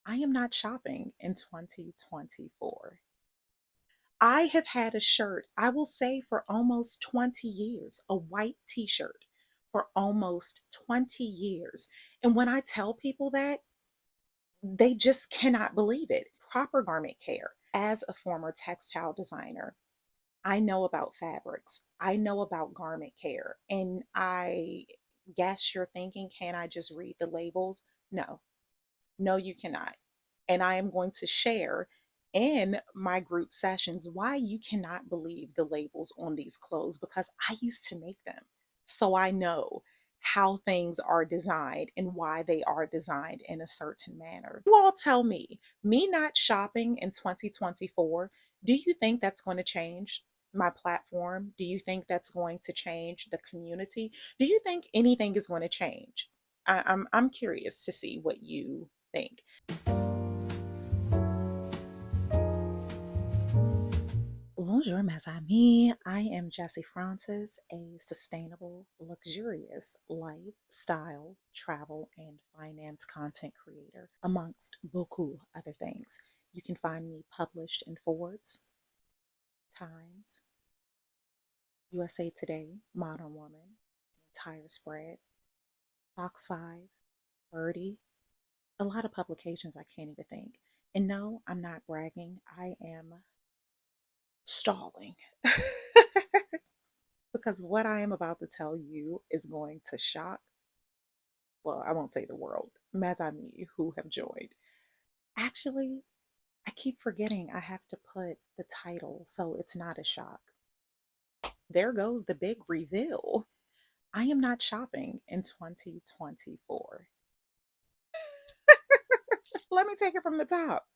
I am not shopping in 2024. I have had a shirt, I will say for almost 20 years, a white t shirt for almost 20 years. And when I tell people that, they just cannot believe it. Proper garment care. As a former textile designer, I know about fabrics, I know about garment care. And I guess you're thinking, can I just read the labels? No, no, you cannot. And I am going to share in my group sessions why you cannot believe the labels on these clothes because I used to make them. So I know how things are designed and why they are designed in a certain manner. You all tell me not shopping in 2024, do you think that's going to change my platform? Do you think that's going to change the community? Do you think anything is going to change? I'm curious to see what you think. Bonjour, mes amis. I am Jessie Francis, a sustainable, luxurious lifestyle, travel, and finance content creator, amongst beaucoup other things. You can find me published in Forbes, Times, USA Today, Modern Woman, Entire Spread, Fox 5, Birdie, a lot of publications I can't even think. And no, I'm not bragging. I am stalling. Because what I am about to tell you is going to shock, well, I won't say the world, as I me who have joined. Actually, I keep forgetting I have to put the title so it's not a shock. There goes the big reveal. I am not shopping in 2024. Let me take it from the top.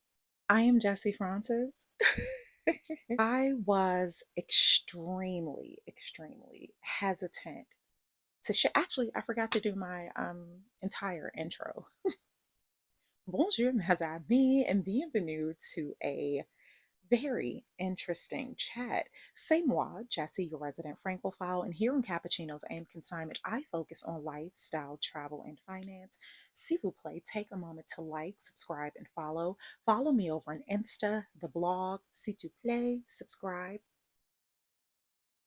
I am Jessie Francis. I was extremely hesitant to share. Actually, I forgot to do my entire intro. Bonjour, mes amis, and bienvenue to a very interesting chat. C'est moi, Jessie, your resident Francophile, and here on Cappuccinos and Consignment, I focus on lifestyle, travel, and finance. S'il vous plaît, take a moment to like, subscribe, and follow. Follow me over on Insta, the blog, s'il vous plaît, subscribe.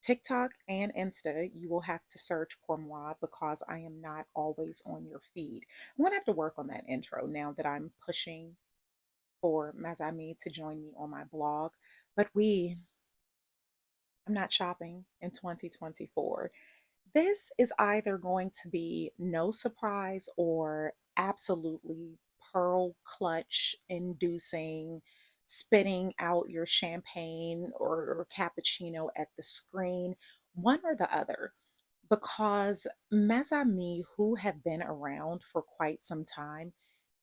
TikTok and Insta, you will have to search pour moi because I am not always on your feed. I'm going to have to work on that intro now that I'm pushing for Mazami to join me on my blog. But I'm not shopping in 2024. This is either going to be no surprise or absolutely pearl clutch inducing, spitting out your champagne or cappuccino at the screen, one or the other. Because mes amis who have been around for quite some time,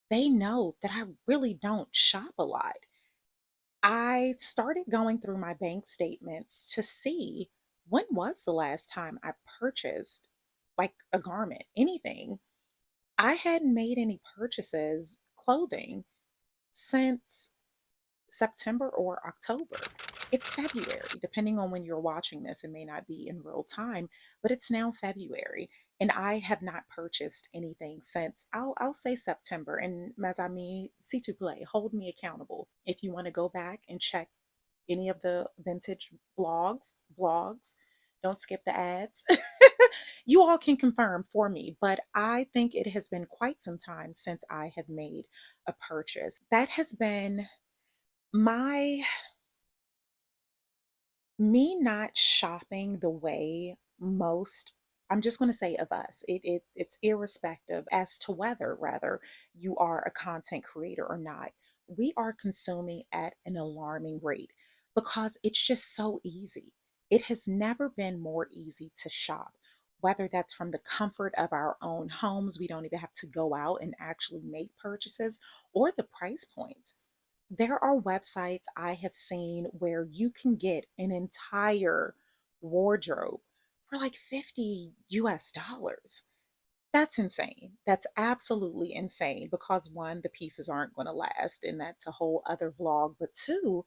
they know that I really don't shop a lot. I started going through my bank statements to see when was the last time I purchased like a garment, anything. I hadn't made any purchases, clothing, since September or October. It's February. Depending on when you're watching this, it may not be in real time, but it's now February. And I have not purchased anything since I'll say September. And mes amis, s'il te plaît, hold me accountable. If you want to go back and check any of the vintage vlogs, don't skip the ads. You all can confirm for me, but I think it has been quite some time since I have made a purchase. That has been my me not shopping the way most, I'm just going to say of us, it's irrespective as to whether rather you are a content creator or not. We are consuming at an alarming rate because it's just so easy. It has never been more easy to shop, whether that's from the comfort of our own homes, we don't even have to go out and actually make purchases, or the price points. There are websites I have seen where you can get an entire wardrobe for like 50 US dollars. That's insane. That's absolutely insane because one, the pieces aren't going to last, and that's a whole other vlog. But two,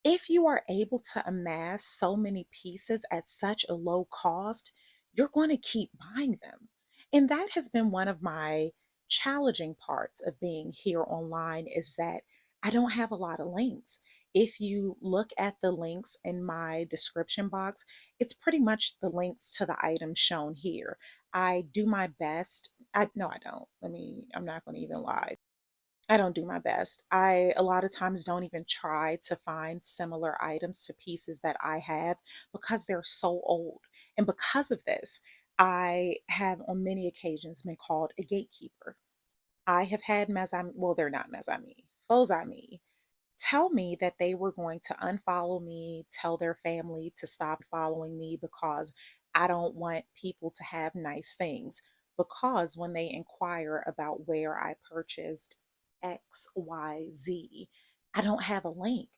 if you are able to amass so many pieces at such a low cost, you're going to keep buying them. And that has been one of my challenging parts of being here online is that I don't have a lot of links. If you look at the links in my description box, it's pretty much the links to the items shown here. I do my best. I no, I don't. I'm not going to even lie. I don't do my best. I a lot of times don't even try to find similar items to pieces that I have because they're so old. And because of this, I have on many occasions been called a gatekeeper. I have had well, they're not mes foes tell me that they were going to unfollow me, tell their family to stop following me because I don't want people to have nice things. Because when they inquire about where I purchased XYZ, I don't have a link.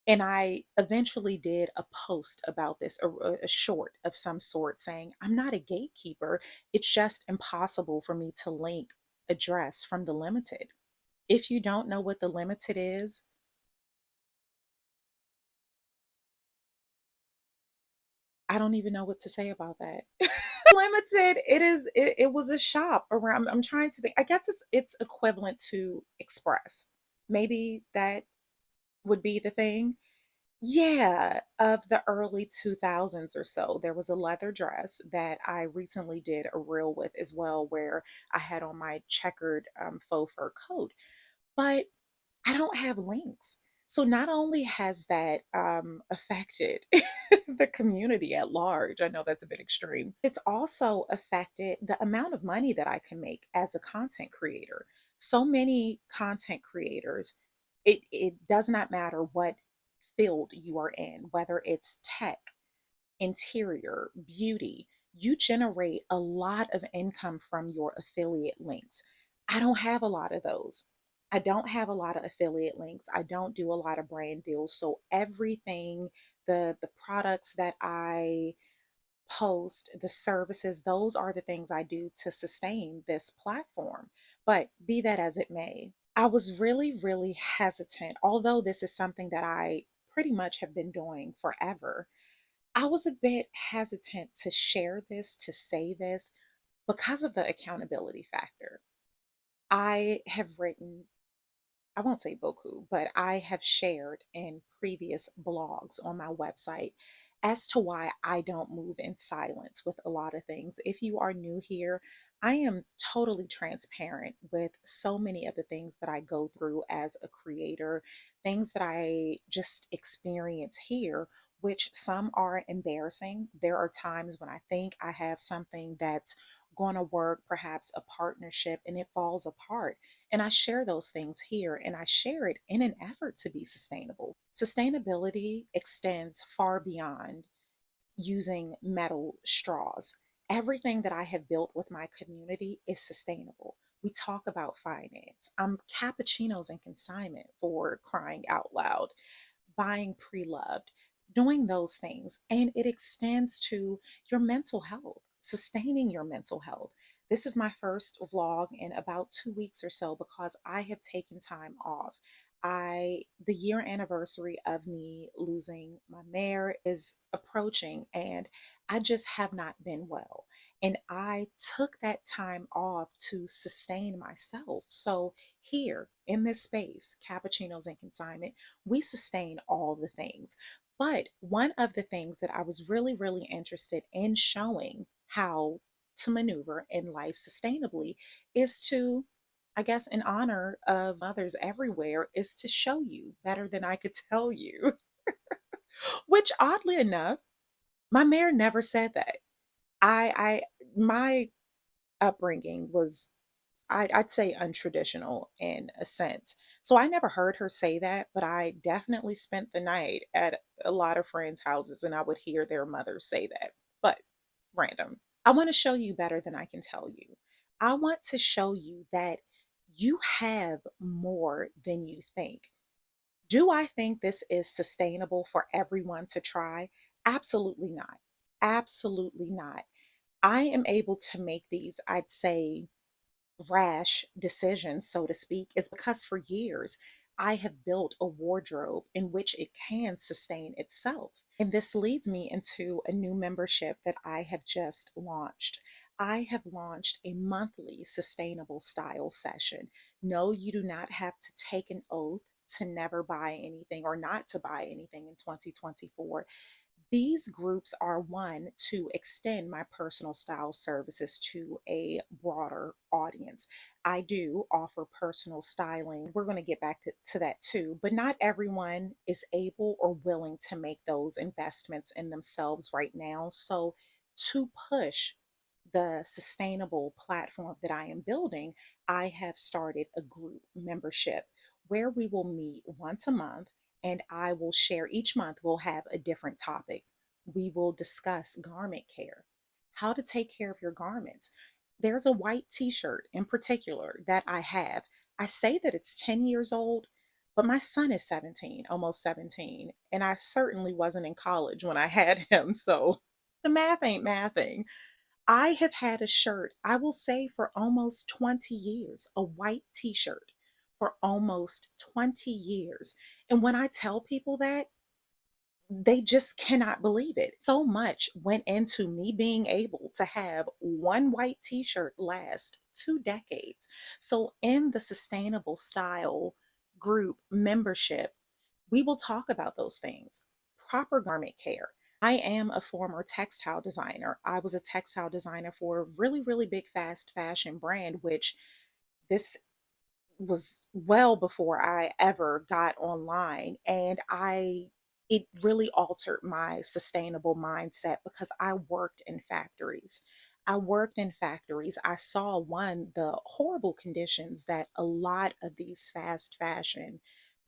And I eventually did a post about this, a short of some sort saying, I'm not a gatekeeper. It's just impossible for me to link a dress from the limited. If you don't know what the limited is, I don't even know what to say about that. Limited, it was a shop around. I'm trying to think. I guess it's equivalent to Express. Maybe that would be the thing. Yeah, of the early 2000s or so. There was a leather dress that I recently did a reel with as well, where I had on my checkered faux fur coat. But I don't have links. So not only has that affected the community at large, I know that's a bit extreme, it's also affected the amount of money that I can make as a content creator. So many content creators, it does not matter what field you are in, whether it's tech, interior, beauty, you generate a lot of income from your affiliate links. I don't have a lot of those. I don't have a lot of affiliate links. I don't do a lot of brand deals. So everything, the products that I post, the services, those are the things I do to sustain this platform. But be that as it may, I was really hesitant, although this is something that I pretty much have been doing forever. I was a bit hesitant to share this, to say this, because of the accountability factor. I have written, I won't say beaucoup, but I have shared in previous blogs on my website as to why I don't move in silence with a lot of things. If you are new here, I am totally transparent with so many of the things that I go through as a creator, things that I just experience here, which some are embarrassing. There are times when I think I have something that's going to work, perhaps a partnership, and it falls apart. And I share those things here and I share it in an effort to be sustainable. Sustainability extends far beyond using metal straws. Everything that I have built with my community is sustainable. We talk about finance. I'm cappuccinos and consignment for crying out loud, buying pre loved, doing those things. And it extends to your mental health, sustaining your mental health. This is my first vlog in about 2 weeks or so because I have taken time off. The year anniversary of me losing my mare is approaching and I just have not been well. And I took that time off to sustain myself. So here in this space, cappuccinos and consignment, we sustain all the things. But one of the things that I was really interested in showing how to maneuver in life sustainably is to, I guess, in honor of others everywhere, is to show you better than I could tell you. Which oddly enough, my mayor never said that. I my upbringing was I'd say untraditional in a sense. So I never heard her say that, but I definitely spent the night at a lot of friends' houses and I would hear their mothers say that. But random. I want to show you better than I can tell you. I want to show you that you have more than you think. Do I think this is sustainable for everyone to try? Absolutely not. Absolutely not. I am able to make these, I'd say, rash decision, so to speak, is because for years I have built a wardrobe in which it can sustain itself. And this leads me into a new membership that I have just launched. I have launched a monthly sustainable style session. No, you do not have to take an oath to never buy anything or not to buy anything in 2024. These groups are one to extend my personal style services to a broader audience. I do offer personal styling. We're going to get back to that too, but not everyone is able or willing to make those investments in themselves right now. So, to push the sustainable platform that I am building, I have started a group membership where we will meet once a month and I will share each month, we'll have a different topic. We will discuss garment care, how to take care of your garments. There's a white t shirt in particular that I have. I say that it's 10 years old, but my son is 17, almost 17, and I certainly wasn't in college when I had him. So the math ain't mathing. I have had a shirt, I will say for almost 20 years, a white t shirt for almost 20 years. And when I tell people that, they just cannot believe it. So much went into me being able to have one white t shirt last 2 decades. So, in the sustainable style group membership, we will talk about those things. Proper garment care. I am a former textile designer. I was a textile designer for a really, really big fast fashion brand, which this was well before I ever got online. And it really altered my sustainable mindset because I worked in factories. I worked in factories. I saw one, the horrible conditions that a lot of these fast fashion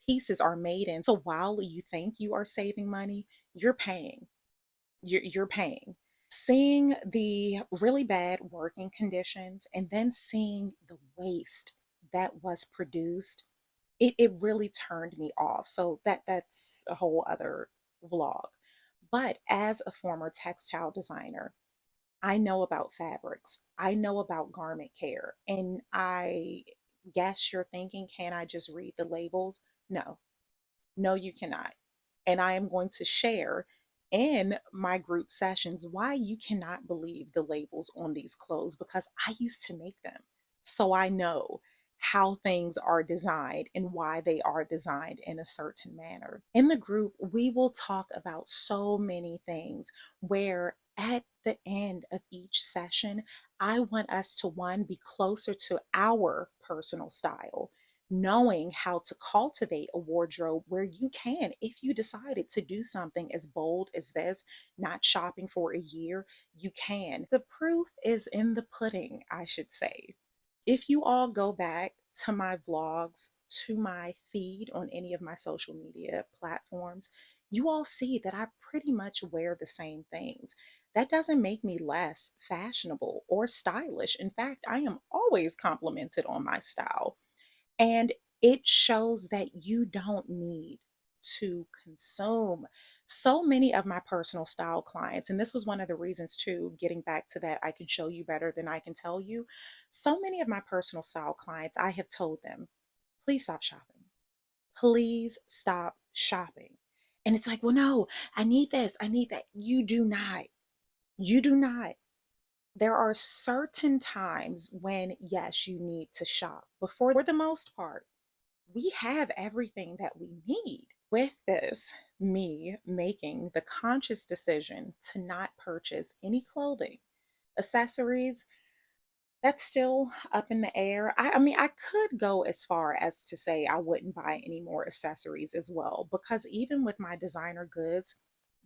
pieces are made in. So while you think you are saving money, you're paying. You're paying. Seeing the really bad working conditions and then seeing the waste that was produced, it really turned me off. So that's a whole other vlog. But as a former textile designer, I know about fabrics. I know about garment care. And I guess you're thinking, can I just read the labels? No, no, you cannot. And I am going to share in my group sessions why you cannot believe the labels on these clothes because I used to make them. So I know how things are designed and why they are designed in a certain manner. In the group, we will talk about so many things where at the end of each session, I want us to one, be closer to our personal style, knowing how to cultivate a wardrobe where you can, if you decided to do something as bold as this, not shopping for a year, you can. The proof is in the pudding, I should say. If you all go back to my vlogs, to my feed on any of my social media platforms, you all see that I pretty much wear the same things. That doesn't make me less fashionable or stylish. In fact, I am always complimented on my style. And it shows that you don't need to consume. So many of my personal style clients, and this was one of the reasons too, getting back to that, I can show you better than I can tell you. So many of my personal style clients, I have told them, please stop shopping. Please stop shopping. And it's like, well, no, I need this, I need that. You do not. You do not. There are certain times when, yes, you need to shop, but for the most part, we have everything that we need. With this, me making the conscious decision to not purchase any clothing, accessories, that's still up in the air. I mean, I could go as far as to say I wouldn't buy any more accessories as well, because even with my designer goods,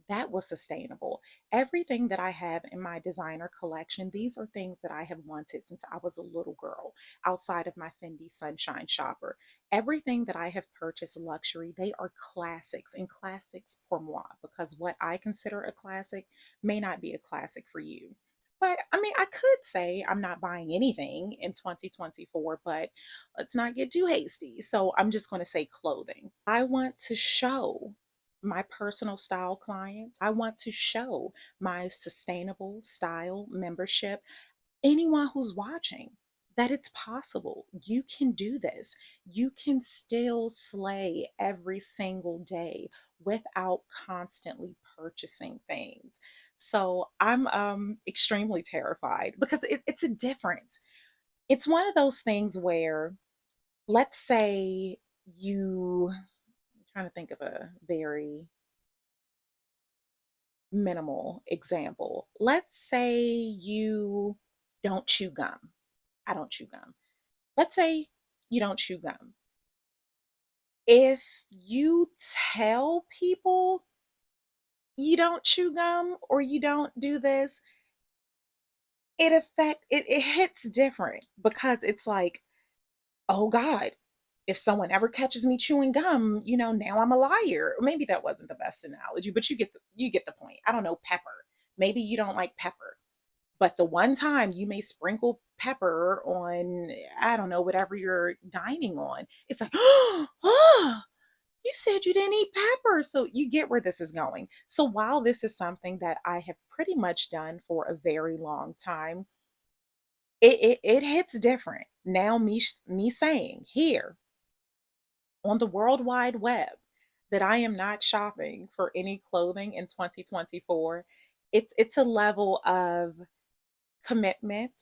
that was sustainable. Everything that I have in my designer collection, these are things that I have wanted since I was a little girl, outside of my Fendi Sunshine Shopper. Everything that I have purchased luxury, they are classics and classics pour moi, because what I consider a classic may not be a classic for you. But I mean, I could say I'm not buying anything in 2024, but let's not get too hasty. So I'm just going to say clothing. I want to show my personal style clients, I want to show my sustainable style membership, anyone who's watching, that it's possible. You can do this. You can still slay every single day without constantly purchasing things. So I'm extremely terrified because it's a difference. It's one of those things where, let's say I'm trying to think of a very minimal example. Let's say you don't chew gum. I don't chew gum. Let's say you don't chew gum. If you tell people you don't chew gum or you don't do this, it hits different because it's like, oh God, if someone ever catches me chewing gum, now I'm a liar. Or maybe that wasn't the best analogy, but you get the point. I don't know, pepper. Maybe you don't like pepper. But the one time you may sprinkle pepper on, I don't know, whatever you're dining on, it's like, oh, you said you didn't eat pepper. So you get where this is going. So while this is something that I have pretty much done for a very long time, it hits different. Now me saying here on the World Wide Web that I am not shopping for any clothing in 2024, it's a level of commitment,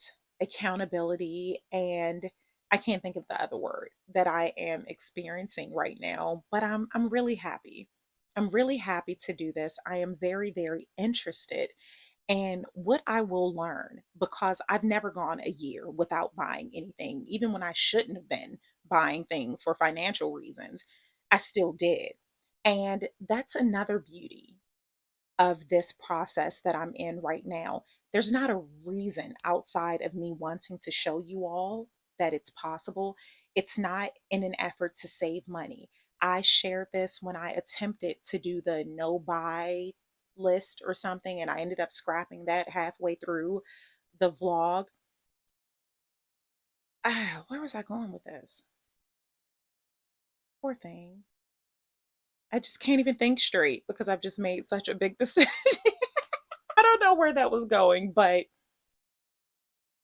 accountability, and I can't think of the other word that I am experiencing right now, but I'm really happy. I'm really happy to do this. I am very, very interested in what I will learn because I've never gone a year without buying anything, even when I shouldn't have been buying things for financial reasons. I still did. And that's another beauty of this process that I'm in right now. There's not a reason outside of me wanting to show you all that it's possible. It's not in an effort to save money. I shared this when I attempted to do the no buy list or something, and I ended up scrapping that halfway through the vlog. Where was I going with this? Poor thing. I just can't even think straight because I've just made such a big decision. I don't know where that was going, but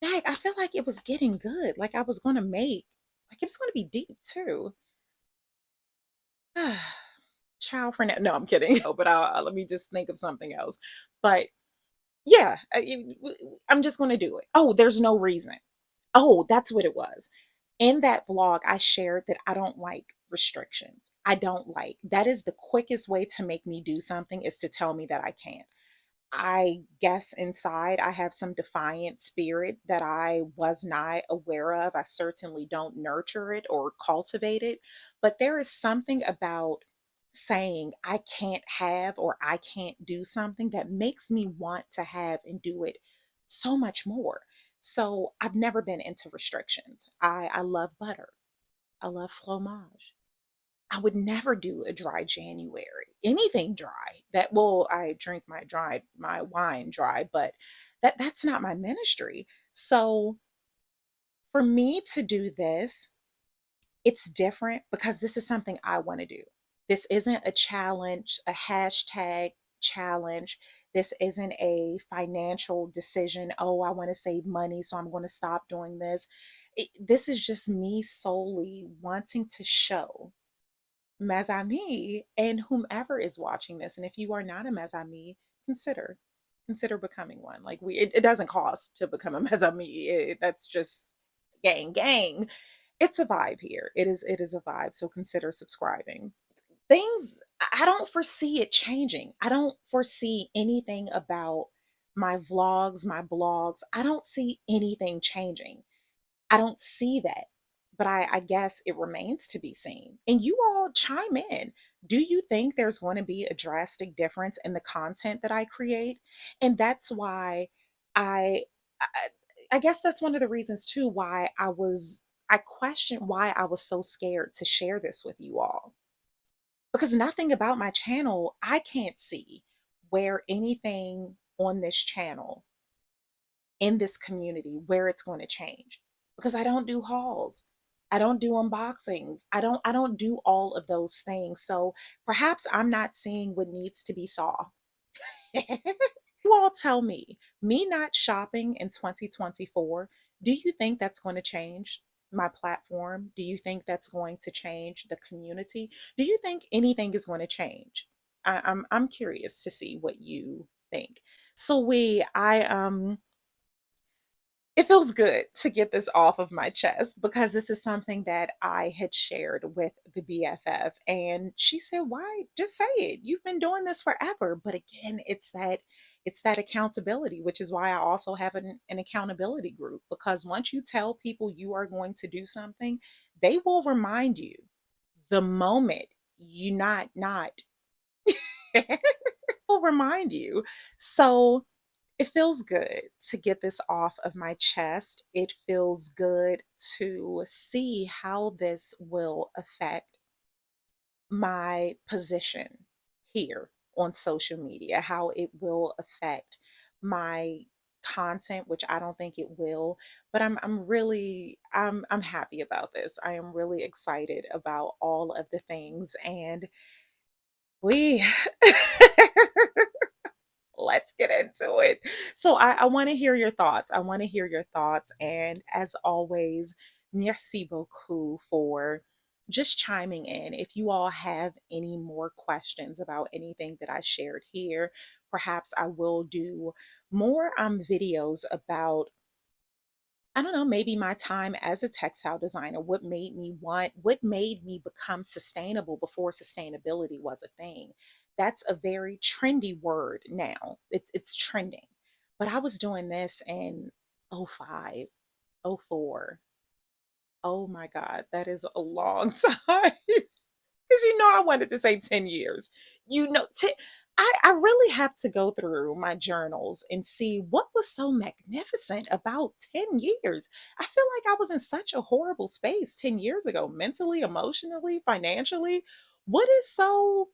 dang, I feel like it was getting good. Like I was gonna make, like it was gonna be deep too. Ciao for now. No, I'm kidding. No, but let me just think of something else. But yeah, I'm just gonna do it. Oh, there's no reason. Oh, that's what it was. In that vlog, I shared that I don't like restrictions. I don't like that is the quickest way to make me do something is to tell me that I can't. I guess inside I have some defiant spirit that I was not aware of. I certainly don't nurture it or cultivate it, but there is something about saying I can't have or I can't do something that makes me want to have and do it so much more. So I've never been into restrictions. I love butter. I love fromage. I would never do a dry January. Anything dry. That well, I drink my wine dry, but that's not my ministry. So for me to do this, it's different because this is something I want to do. This isn't a challenge, a hashtag challenge. This isn't a financial decision. Oh, I want to save money, so I'm going to stop doing this. This is just me solely wanting to show mes amis and whomever is watching this. And if you are not a mes amis, consider becoming one. Like it doesn't cost to become a mes ami. That's just gang. It's a vibe here. It is a vibe. So consider subscribing. Things I don't foresee it changing. I don't foresee anything about my vlogs, my blogs. I don't see anything changing. I don't see that. But I guess it remains to be seen. And you all chime in. Do you think there's going to be a drastic difference in the content that I create? And that's why I, I I guess that's one of the reasons too why I questioned why I was so scared to share this with you all. Because nothing about my channel, I can't see where anything on this channel in this community where it's going to change because I don't do hauls. I don't do unboxings. I don't do all of those things. So perhaps I'm not seeing what needs to be saw. You all tell me not shopping in 2024, do you think that's going to change my platform? Do you think that's going to change the community? Do you think anything is going to change? I'm curious to see what you think. So it feels good to get this off of my chest because this is something that I had shared with the BFF. And she said, "Why? Just say it. You've been doing this forever." But again, it's that accountability, which is why I also have an accountability group. Because once you tell people you are going to do something, they will remind you the moment you not will remind you. So it feels good to get this off of my chest. It feels good to see how this will affect my position here on social media, how it will affect my content, which I don't think it will, but I'm happy about this. I am really excited about all of the things, and we let's get into it. So I want to hear your thoughts. I want to hear your thoughts. And as always, merci beaucoup for just chiming in. If you all have any more questions about anything that I shared here, perhaps I will do more videos about, I don't know, maybe my time as a textile designer, what made me become sustainable before sustainability was a thing. That's a very trendy word now. It's trending. But I was doing this in '05, '04. Oh my God, that is a long time. Because I wanted to say 10 years. You know, I really have to go through my journals and see what was so magnificent about 10 years. I feel like I was in such a horrible space 10 years ago, mentally, emotionally, financially. What is so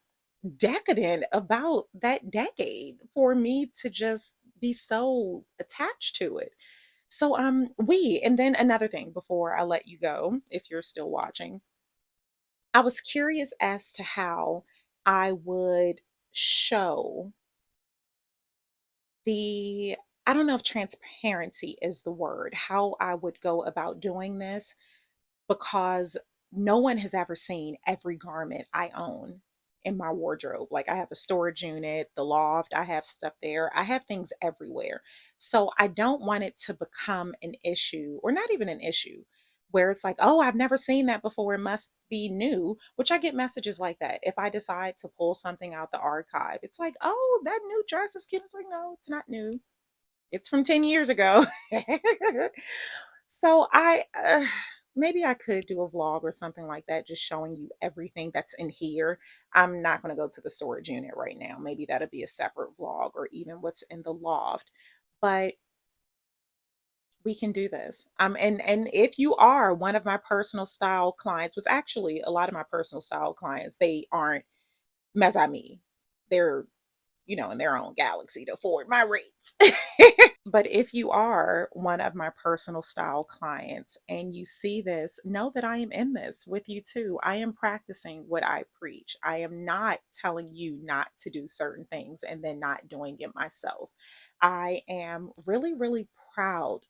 decadent about that decade for me to just be so attached to it? So, and then another thing before I let you go, if you're still watching, I was curious as to how I would show the, I don't know if transparency is the word, how I would go about doing this, because no one has ever seen every garment I own in my wardrobe. Like, I have a storage unit, the loft, I have stuff there. I have things everywhere. So I don't want it to become an issue, or not even an issue, where it's like, "Oh, I've never seen that before. It must be new," which I get messages like that. If I decide to pull something out the archive, it's like, "Oh, that new dress is cute." It's like, no, it's not new. It's from 10 years ago. So maybe I could do a vlog or something like that, just showing you everything that's in here. I'm not going to go to the storage unit right now. Maybe that'll be a separate vlog, or even what's in the loft. But we can do this. And if you are one of my personal style clients, which actually a lot of my personal style clients, they aren't mes they're in their own galaxy to afford my rates. But if you are one of my personal style clients and you see this, know that I am in this with you too. I am practicing what I preach. I am not telling you not to do certain things and then not doing it myself. I am really, really proud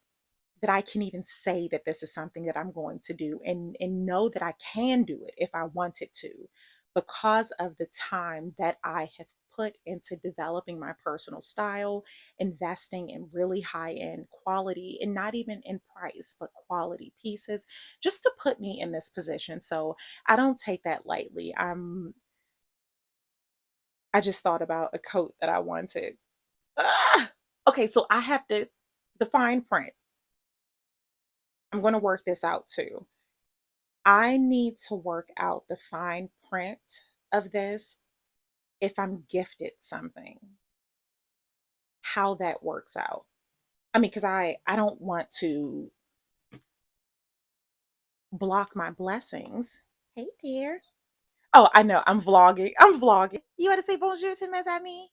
that I can even say that this is something that I'm going to do, and know that I can do it if I wanted to, because of the time that I have put into developing my personal style, investing in really high end quality, and not even in price, but quality pieces, just to put me in this position. So I don't take that lightly. I just thought about a coat that I wanted. Ah! Okay, so I have to, the fine print. I'm going to work this out too. I need to work out the fine print of this if I'm gifted something, how that works out. I mean, because I don't want to block my blessings. Hey, dear. Oh, I know. I'm vlogging. I'm vlogging. You want to say bonjour to mes amis?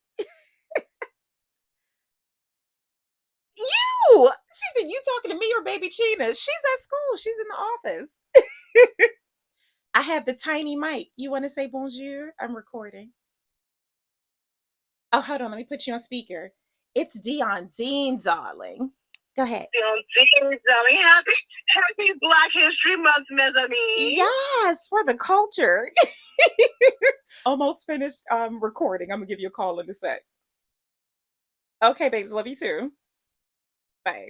You talking to me or baby China? She's at school. She's in the office. I have the tiny mic. You want to say bonjour? I'm recording. Oh, hold on. Let me put you on speaker. It's Dion Dean, darling. Go ahead. Dion Dean, darling. Happy Black History Month, mes amis. Yes, for the culture. Almost finished recording. I'm gonna give you a call in a sec. Okay, babes, love you too. Bye.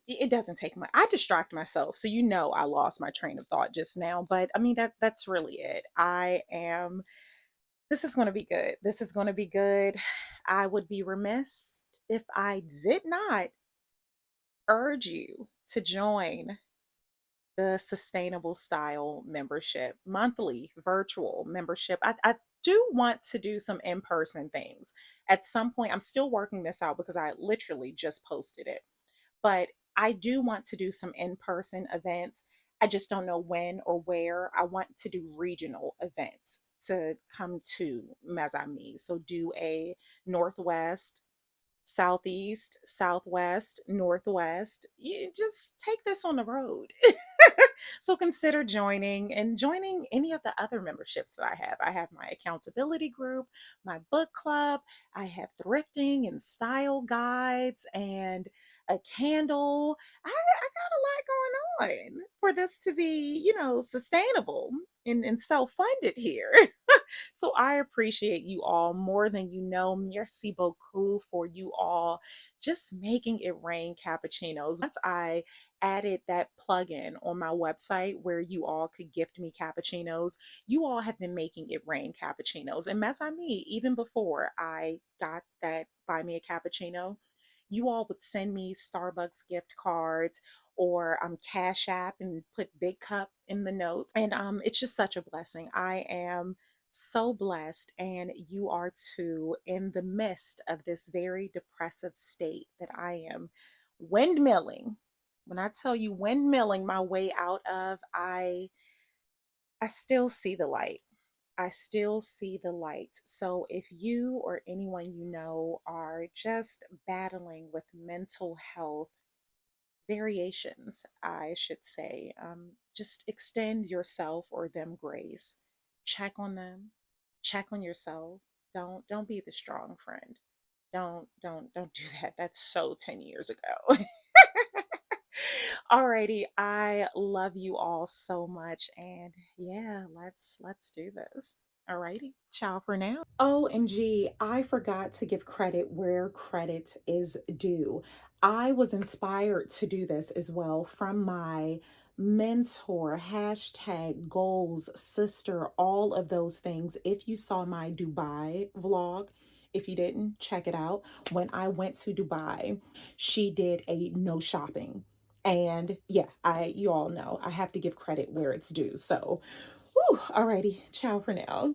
It doesn't take much. I distract myself, so you know I lost my train of thought just now. But I mean that's really it. I am. This is going to be good. This is going to be good. I would be remiss if I did not urge you to join the sustainable style membership, monthly virtual membership. I do want to do some in-person things at some point. I'm still working this out because I literally just posted it, but I do want to do some in-person events. I just don't know when or where. I want to do regional events to come to Mazami. So do a Northwest, Southeast, Southwest, Northwest. You just take this on the road. So consider joining and joining any of the other memberships that I have. I have my accountability group, my book club, I have thrifting and style guides and a candle. I got a lot going on for this to be, sustainable and self-funded here. So I appreciate you all more than you know. Merci beaucoup for you all just making it rain cappuccinos. Once I added that plugin on my website where you all could gift me cappuccinos, you all have been making it rain cappuccinos. And as I mean, even before I got that buy me a cappuccino, you all would send me Starbucks gift cards or Cash App and put Big Cup in the notes. And it's just such a blessing. I am so blessed, and you are too, in the midst of this very depressive state that I am windmilling. When I tell you windmilling my way out of, I still see the light. I still see the light. So if you or anyone you know are just battling with mental health variations, I should say, just extend yourself or them grace. Check on them. Check on yourself. Don't be the strong friend. Don't do that. That's so 10 years ago. Alrighty, I love you all so much, and yeah, let's do this. Alrighty, ciao for now. OMG, I forgot to give credit where credit is due. I was inspired to do this as well from my mentor, hashtag goals, sister, all of those things. If you saw my Dubai vlog, if you didn't, check it out. When I went to Dubai, she did a no shopping. And yeah, you all know I have to give credit where it's due. So, whew, alrighty, ciao for now.